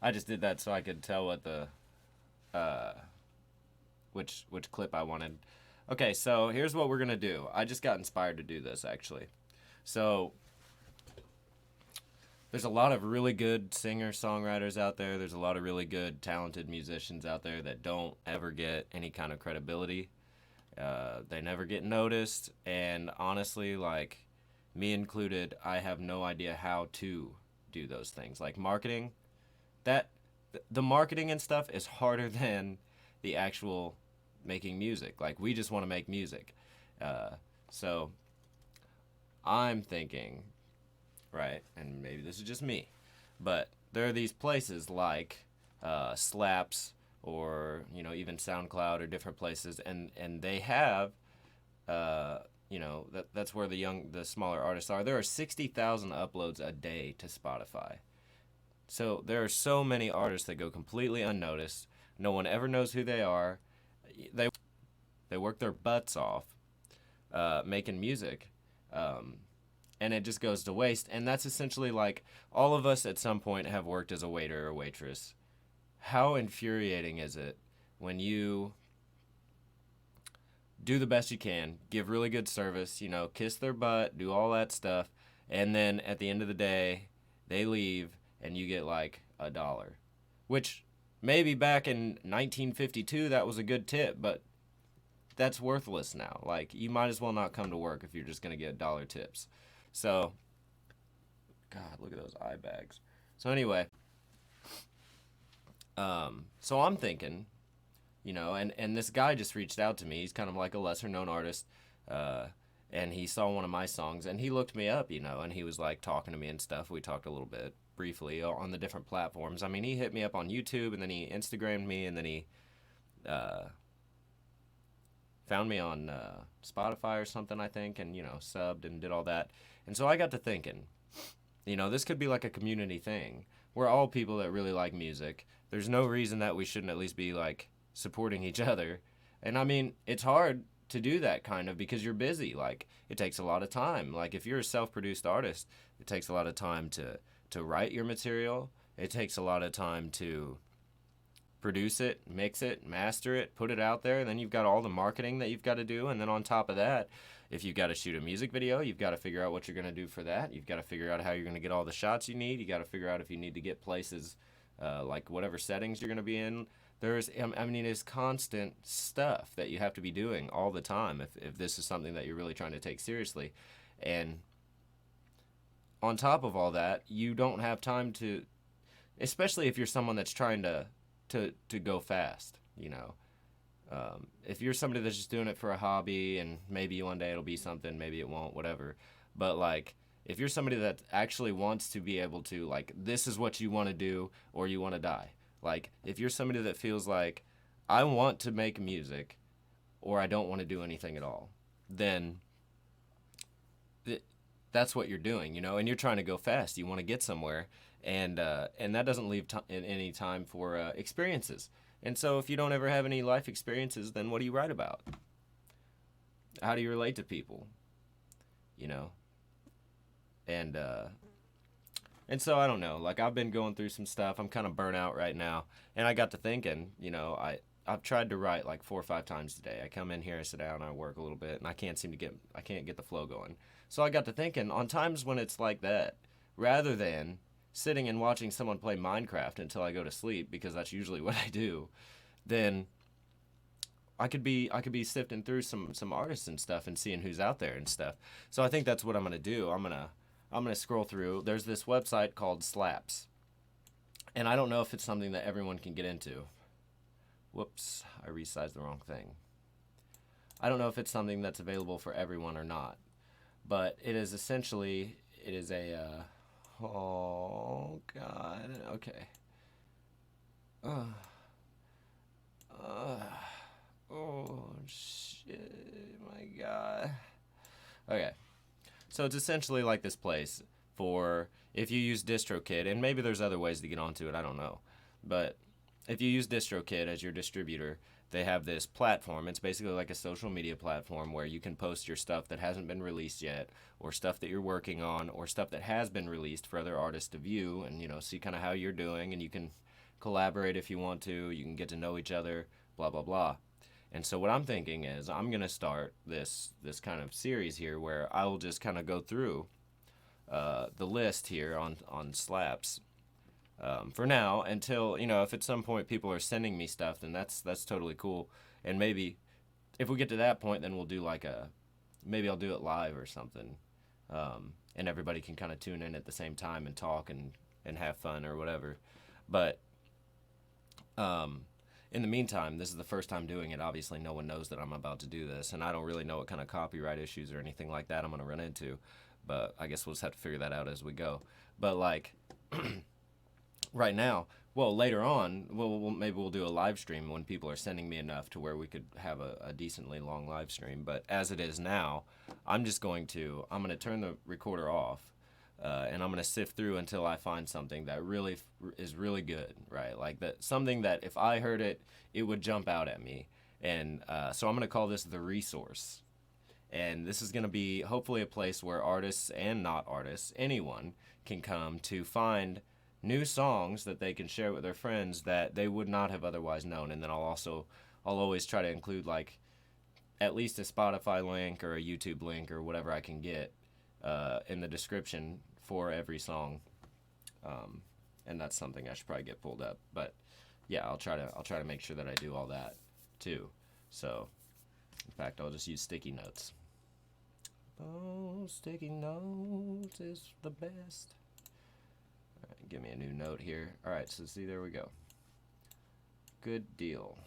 I just did that so I could tell what the uh, which clip I wanted. Okay, so here's what we're gonna do. I just got inspired to do this actually. So there's a lot of really good singer songwriters out there. There's a lot of really good talented musicians out there that don't ever get any kind of credibility. They never get noticed, and honestly, like me included, I have no idea how to do those things. Like marketing, that the marketing and stuff is harder than the actual making music. Like we just want to make music. Uh, so I'm thinking, right, and maybe this is just me, but there are these places like Slaps or even SoundCloud or different places, and they have uh, that's where the smaller artists are. There are 60,000 uploads a day to Spotify. So there are so many artists that go completely unnoticed. No one ever knows who they are. They they work their butts off making music, um, and it just goes to waste. And that's essentially like all of us at some point have worked as a waiter or waitress. How infuriating is it when you do the best you can, give really good service, kiss their butt, do all that stuff, and then at the end of the day, they leave and you get like $1, which maybe back in 1952 that was a good tip, but that's worthless now. Like you might as well not come to work if you're just gonna get dollar tips. So, God, look at those eye bags. So anyway, so I'm thinking, and this guy just reached out to me. He's kind of like a lesser known artist, uh, and he saw one of my songs and he looked me up, and he was like talking to me and stuff. We talked a little bit briefly on the different platforms. I mean, he hit me up on YouTube and then he Instagrammed me and then he uh, found me on Spotify or something, I think, and subbed and did all that. And so I got to thinking, this could be like a community thing. We're all people that really like music. There's no reason that we shouldn't at least be like supporting each other. And I mean, it's hard to do that kind of because you're busy. Like it takes a lot of time. Like if you're a self-produced artist, it takes a lot of time to write your material. It takes a lot of time to produce it, mix it, master it, put it out there, and then you've got all the marketing that you've got to do. And then on top of that, if you've got to shoot a music video, you've got to figure out what you're going to do for that. You've got to figure out how you're going to get all the shots you need. You got to figure out if you need to get places, like whatever settings you're going to be in. I mean, it's constant stuff that you have to be doing all the time if this is something that you're really trying to take seriously. And on top of all that, you don't have time to, especially if you're someone that's trying to go fast, if you're somebody that's just doing it for a hobby and maybe one day it'll be something, maybe it won't, whatever. But like, if you're somebody that actually wants to be able to, like, this is what you want to do or you want to die. Like, if you're somebody that feels like, I want to make music or I don't want to do anything at all, then that's what you're doing, and you're trying to go fast. You want to get somewhere, and that doesn't leave any time for experiences. And so if you don't ever have any life experiences, then what do you write about? How do you relate to people? You know, and so I don't know. Like I've been going through some stuff. I'm kind of burnt out right now, and I got to thinking. I've tried to write like 4 or 5 times today. I come in here, I sit down, I work a little bit, and I can't get the flow going. So I got to thinking on times when it's like that, rather than sitting and watching someone play Minecraft until I go to sleep, because that's usually what I do, then I could be sifting through some artists and stuff and seeing who's out there and stuff. So I think that's what I'm gonna do. I'm gonna scroll through. There's this website called Slaps, and I don't know if it's something that everyone can get into. Whoops, I resized the wrong thing. I don't know if it's something that's available for everyone or not, but it is essentially, it is a, oh God, okay. Uh, uh, oh shit, my God. Okay, so it's essentially like this place for, if you use DistroKid, and maybe there's other ways to get onto it, I don't know, but if you use DistroKid as your distributor, they have this platform. It's basically like a social media platform where you can post your stuff that hasn't been released yet, or stuff that you're working on, or stuff that has been released for other artists to view and, see kind of how you're doing, and you can collaborate if you want to. You can get to know each other, blah blah blah. And so what I'm thinking is I'm gonna start this kind of series here where I will just kind of go through the list here on Slaps for now until if at some point people are sending me stuff, then that's totally cool. And maybe if we get to that point, then we'll do like maybe I'll do it live or something, and everybody can kind of tune in at the same time and talk and have fun or whatever. But in the meantime, this is the first time doing it. Obviously, no one knows that I'm about to do this, and I don't really know what kind of copyright issues or anything like that I'm going to run into. But I guess we'll just have to figure that out as we go. But like right now, well, later on, maybe we'll do a live stream when people are sending me enough to where we could have a decently long live stream. But as it is now, I'm going to turn the recorder off, and I'm going to sift through until I find something that really is really good, right? Like something that if I heard it, it would jump out at me. And so I'm going to call this The Resource. And this is going to be hopefully a place where artists and not artists, anyone, can come to find new songs that they can share with their friends that they would not have otherwise known. And then I'll always try to include like at least a Spotify link or a YouTube link or whatever I can get in the description for every song. And that's something I should probably get pulled up. But yeah, I'll try to make sure that I do all that too. So in fact, I'll just use sticky notes. Oh, sticky notes is the best. All right, give me a new note here. All right, so see, there we go. Good deal.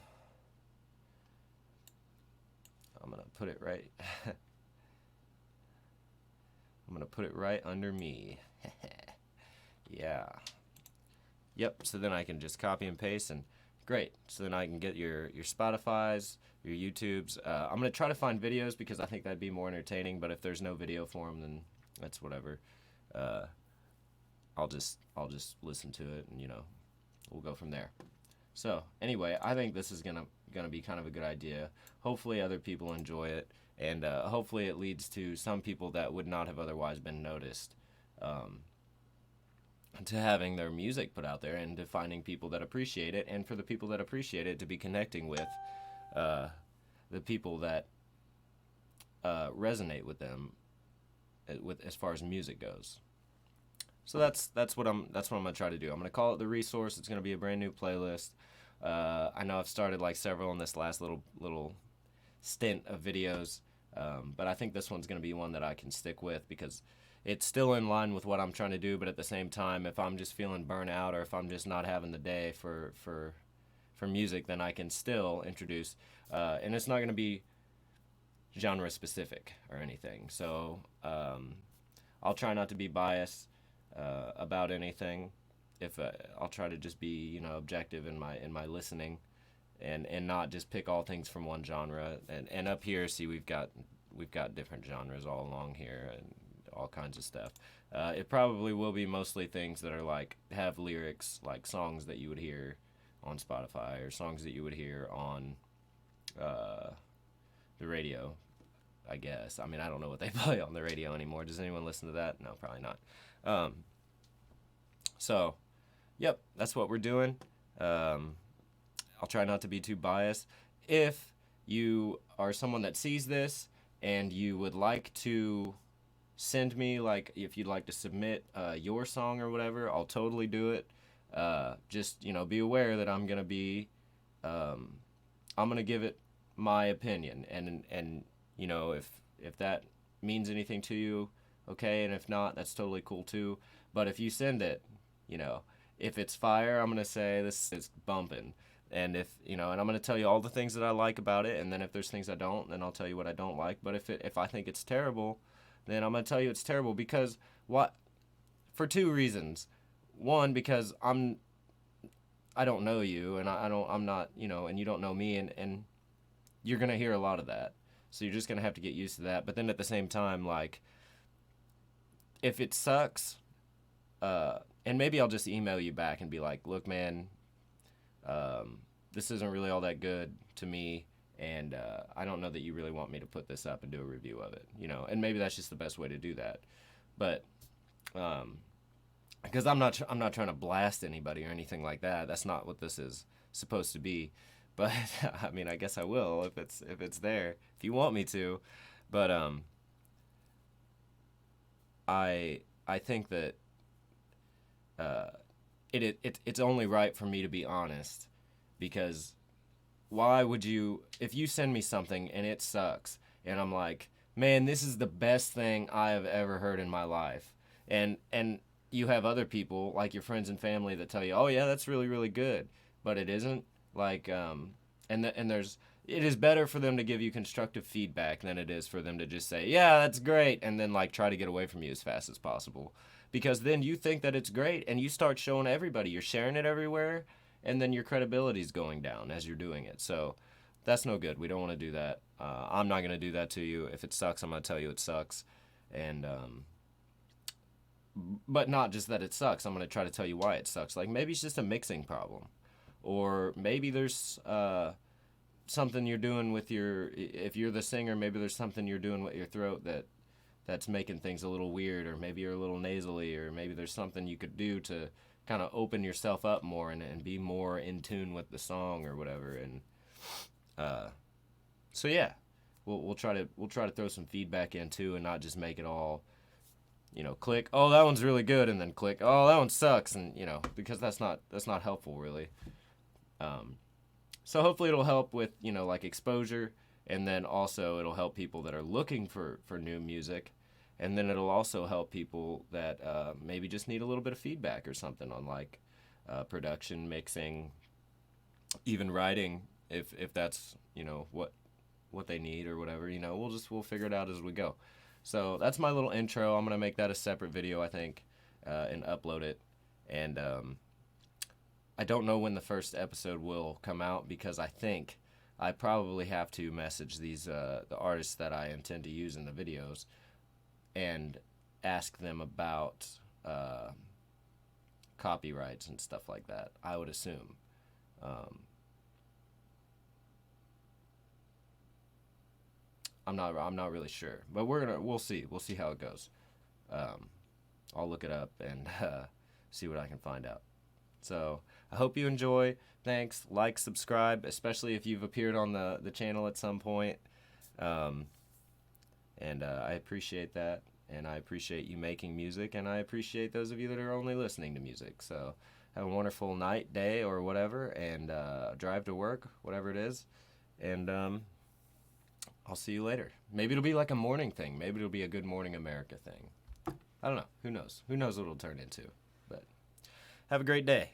I'm gonna put it right. I'm gonna put it right under me. Yeah. Yep. So then I can just copy and paste, and great. So then I can get your Spotify's, your YouTube's. I'm gonna try to find videos because I think that'd be more entertaining. But if there's no video for them, then that's whatever. I'll just listen to it, and we'll go from there. So anyway, I think this is gonna be kind of a good idea. Hopefully other people enjoy it, and hopefully it leads to some people that would not have otherwise been noticed, to having their music put out there, and to finding people that appreciate it, and for the people that appreciate it to be connecting with the people that resonate with them with as far as music goes. So that's what I'm gonna try to do. I'm gonna call it The Resource. It's gonna be a brand new playlist. I know I've started like several in this last little stint of videos, but I think this one's gonna be one that I can stick with because it's still in line with what I'm trying to do. But at the same time, if I'm just feeling burnt out, or if I'm just not having the day for music, then I can still introduce, and it's not gonna be genre specific or anything. So I'll try not to be biased about anything. If I'll try to just be objective in my listening, and not just pick all things from one genre. And up here, see, we've got different genres all along here and all kinds of stuff. It probably will be mostly things that are like have lyrics, like songs that you would hear on Spotify or songs that you would hear on the radio, I guess. I mean, I don't know what they play on the radio anymore. Does anyone listen to that? No, probably not. So, yep, that's what we're doing. I'll try not to be too biased. If you are someone that sees this and you would like to send me, like, if you'd like to submit your song or whatever, I'll totally do it. Just, be aware that I'm going to be, I'm going to give it my opinion. And if that means anything to you, okay, and if not, that's totally cool too. But if you send it, if it's fire, I'm going to say this is bumping. And if, and I'm going to tell you all the things that I like about it. And then if there's things I don't, then I'll tell you what I don't like. But if I think it's terrible, then I'm going to tell you it's terrible because for two reasons. One, because I don't know you, and I'm not, and you don't know me, and you're going to hear a lot of that. So you're just going to have to get used to that. But then at the same time, like, if it sucks, and maybe I'll just email you back and be like, look, man, this isn't really all that good to me, and I don't know that you really want me to put this up and do a review of it, you know. And maybe that's just the best way to do that, but because I'm not trying to blast anybody or anything like that. That's not what this is supposed to be. But I mean, I guess I will if it's there, if you want me to. But I think that it's only right for me to be honest, because why would you, if you send me something and it sucks and I'm like, man, this is the best thing I have ever heard in my life, and you have other people like your friends and family that tell you, oh yeah, that's really really good, but it isn't, like and there's, it is better for them to give you constructive feedback than it is for them to just say, yeah, that's great, and then like try to get away from you as fast as possible, because then you think that it's great and you start showing everybody, you're sharing it everywhere, and then your credibility is going down as you're doing it. So that's no good. We don't want to do that. I'm not going to do that to you. If it sucks, I'm going to tell you it sucks. And but not just that it sucks. I'm going to try to tell you why it sucks. Like maybe it's just a mixing problem, or maybe there's something you're doing with your, if you're the singer, maybe there's something you're doing with your throat that's making things a little weird, or maybe you're a little nasally, or maybe there's something you could do to kind of open yourself up more and be more in tune with the song or whatever. And so yeah, we'll try to throw some feedback in too, and not just make it all, you know, click, oh that one's really good, and then click, oh that one sucks, and you know, because that's not helpful really. So hopefully it'll help with, you know, like exposure, and then also it'll help people that are looking for new music. And then it'll also help people that maybe just need a little bit of feedback or something on like production, mixing, even writing, if that's, you know, what they need or whatever. You know, we'll figure it out as we go. So that's my little intro. I'm gonna make that a separate video, I think, and upload it. And I don't know when the first episode will come out, because I think I probably have to message these the artists that I intend to use in the videos and ask them about copyrights and stuff like that, I would assume. I'm not really sure, but we'll see how it goes. I'll look it up and see what I can find out. So I hope you enjoy. Thanks. Like, subscribe, especially if you've appeared on the channel at some point. And I appreciate that, and I appreciate you making music, and I appreciate those of you that are only listening to music. So have a wonderful night, day, or whatever, and drive to work, whatever it is, and I'll see you later. Maybe it'll be like a morning thing. Maybe it'll be a Good Morning America thing. I don't know. Who knows? Who knows what it'll turn into? But have a great day.